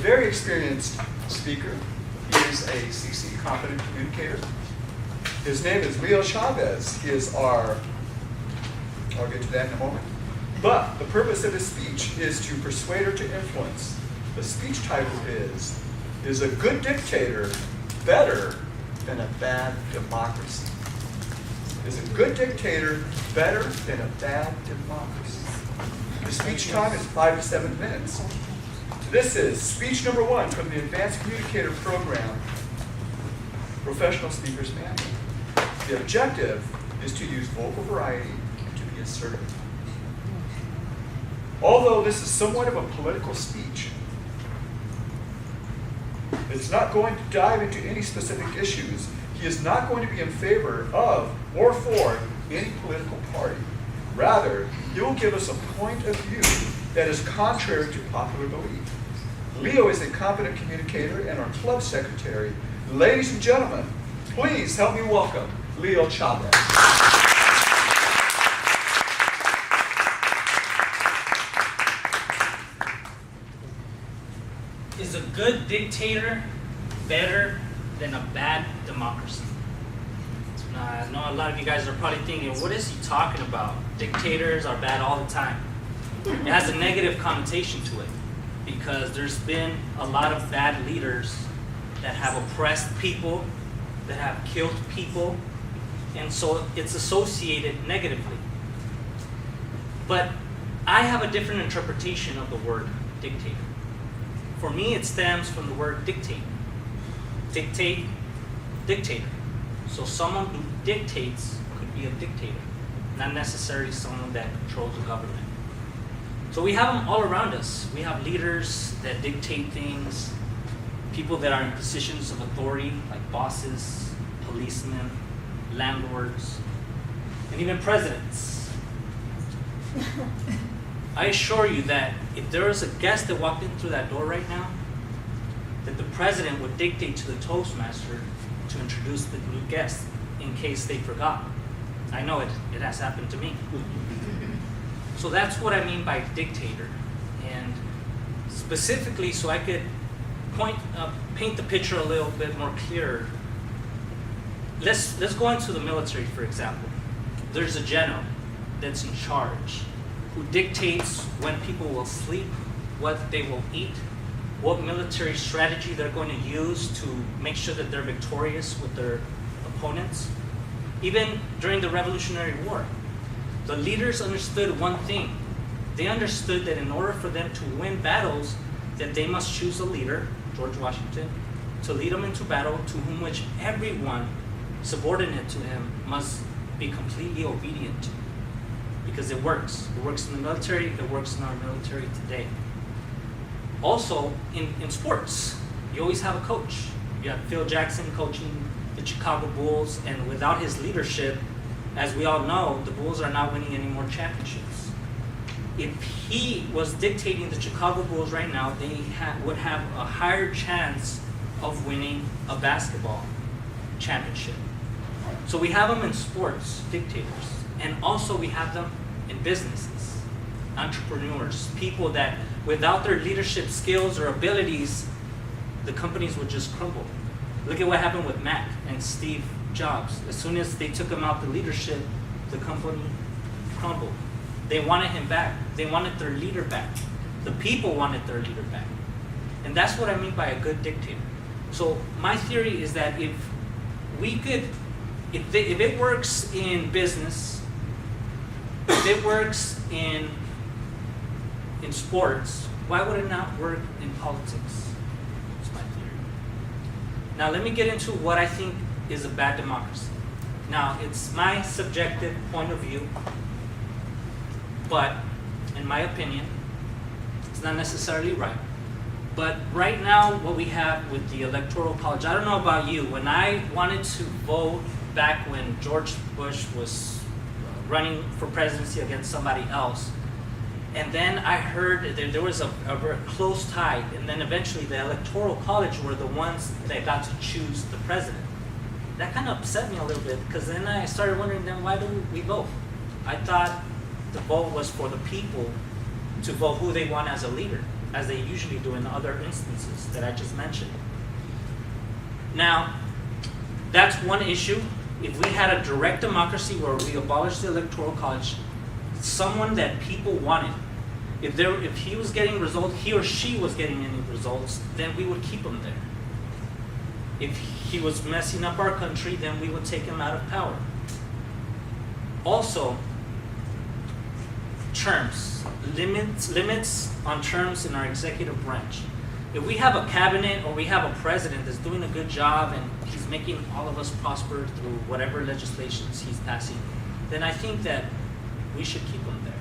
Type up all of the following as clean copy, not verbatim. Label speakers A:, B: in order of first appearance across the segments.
A: very experienced speaker. He is a CC competent communicator. His name is Leo Chavez. He is our, I'll get to that in a moment. But the purpose of his speech is to persuade or to influence. The speech title is a good dictator better than a bad democracy? Is a good dictator better than a bad democracy? The speech time is 5 to 7 minutes. This is speech number 1 from the Advanced Communicator Program, Professional Speaker's Manual. The objective is to use vocal variety and to be assertive. Although this is somewhat of a political speech, it's not going to dive into any specific issues. He is not going to be in favor of or for any political party. Rather, he will give us a point of view that is contrary to popular belief. Leo is a competent communicator and our club secretary. Ladies and gentlemen, please help me welcome Leo Chavez.
B: Is a good dictator better than a bad democracy? Now, I know a lot of you guys are probably thinking, what is he talking about? Dictators are bad all the time. It has a negative connotation to it because there's been a lot of bad leaders that have oppressed people, that have killed people, and so it's associated negatively. But I have a different interpretation of the word dictator. For me, it stems from the word dictate. Dictate, dictator. So someone who dictates could be a dictator, not necessarily someone that controls the government. So we have them all around us. We have leaders that dictate things, people that are in positions of authority, like bosses, policemen, landlords, and even presidents. I assure you that if there was a guest that walked in through that door right now, that the president would dictate to the Toastmaster to introduce the new guest in case they forgot. I know it has happened to me. So that's what I mean by dictator. And specifically, so I could paint the picture a little bit more clearer, let's go into the military, for example. There's a general that's in charge who dictates when people will sleep, what they will eat, what military strategy they're going to use to make sure that they're victorious with their opponents. Even during the Revolutionary War, the leaders understood one thing. They understood that in order for them to win battles, that they must choose a leader, George Washington, to lead them into battle, to whom which everyone subordinate to him must be completely obedient to. Because it works. It works in the military, it works in our military today. Also, in sports, you always have a coach. You have Phil Jackson coaching the Chicago Bulls, and without his leadership, as we all know, the Bulls are not winning any more championships. If he was dictating the Chicago Bulls right now, they would have a higher chance of winning a basketball championship. So we have them in sports, dictators. And also we have them in businesses, entrepreneurs, people that without their leadership skills or abilities, the companies would just crumble. Look at what happened with Mac and Steve Jobs. As soon as they took him out the leadership, the company crumbled. They wanted him back. They wanted their leader back. The people wanted their leader back. And that's what I mean by a good dictator. So my theory is that if it works in business, if it works in sports, why would it not work in politics? That's my theory. Now let me get into what I think is a bad democracy. Now it's my subjective point of view, but in my opinion, it's not necessarily right. But right now, what we have with the Electoral College, I don't know about you, when I wanted to vote back when George Bush was running for presidency against somebody else, and then I heard that there was a very close tie, and then eventually the Electoral College were the ones that got to choose the president. That kind of upset me a little bit, because then I started wondering, then why do we vote? I thought the vote was for the people to vote who they want as a leader. as they usually do in other instances that I just mentioned. Now, that's one issue. If we had a direct democracy where we abolished the Electoral College, someone that people wanted, if he was getting results, he or she was getting any results, then we would keep him there. If he was messing up our country, then we would take him out of power. Also, terms, limits on terms in our executive branch. If we have a cabinet or we have a president that's doing a good job and he's making all of us prosper through whatever legislations he's passing, then I think that we should keep him there.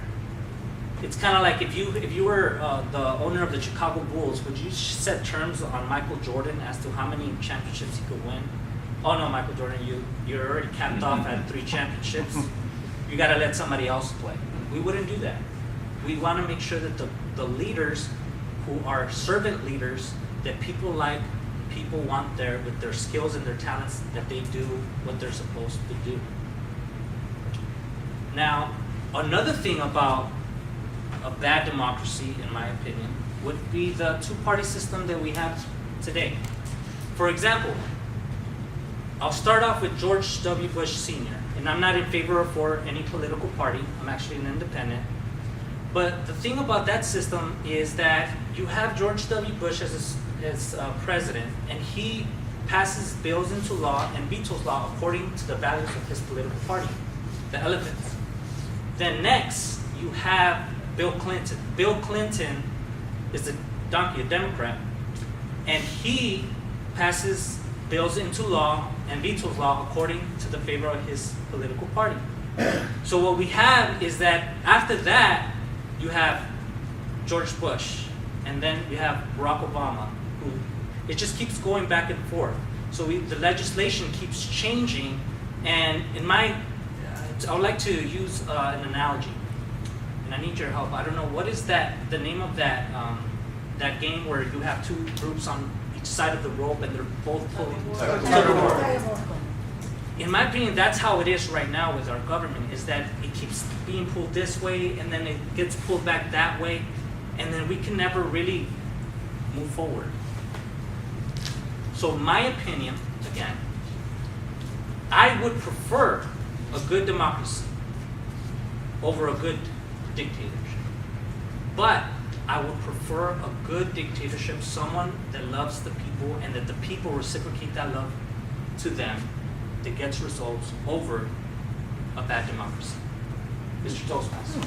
B: It's kind of like if you were the owner of the Chicago Bulls, would you set terms on Michael Jordan as to how many championships he could win? Oh no, Michael Jordan, you're already capped off at 3 championships. You got to let somebody else play. We wouldn't do that. We want to make sure that the leaders who are servant leaders that people want there with their skills and their talents, that they do what they're supposed to do. Now, another thing about a bad democracy, in my opinion, would be the two-party system that we have today. For example, I'll start off with George W. Bush Sr., and I'm not in favor of for any political party. I'm actually an independent. But the thing about that system is that you have George W. Bush as president, and he passes bills into law and vetoes law according to the values of his political party, the elephants. Then next, you have Bill Clinton. Bill Clinton is a donkey, a Democrat, and he passes bills into law and vetoes law according to the favor of his political party. So what we have is that after that, you have George Bush, and then you have Barack Obama, who it just keeps going back and forth. So the legislation keeps changing, and I would like to use an analogy, and I need your help. I don't know, what is the name of that game where you have two groups on each side of the rope and they're both pulling? In my opinion, that's how it is right now with our government, is that it keeps being pulled this way and then it gets pulled back that way, and then we can never really move forward. So my opinion, again, I would prefer a good democracy over a good dictatorship. But I would prefer a good dictatorship, someone that loves the people and that the people reciprocate that love to them, that gets results, over a bad democracy. Mr. Toastmaster.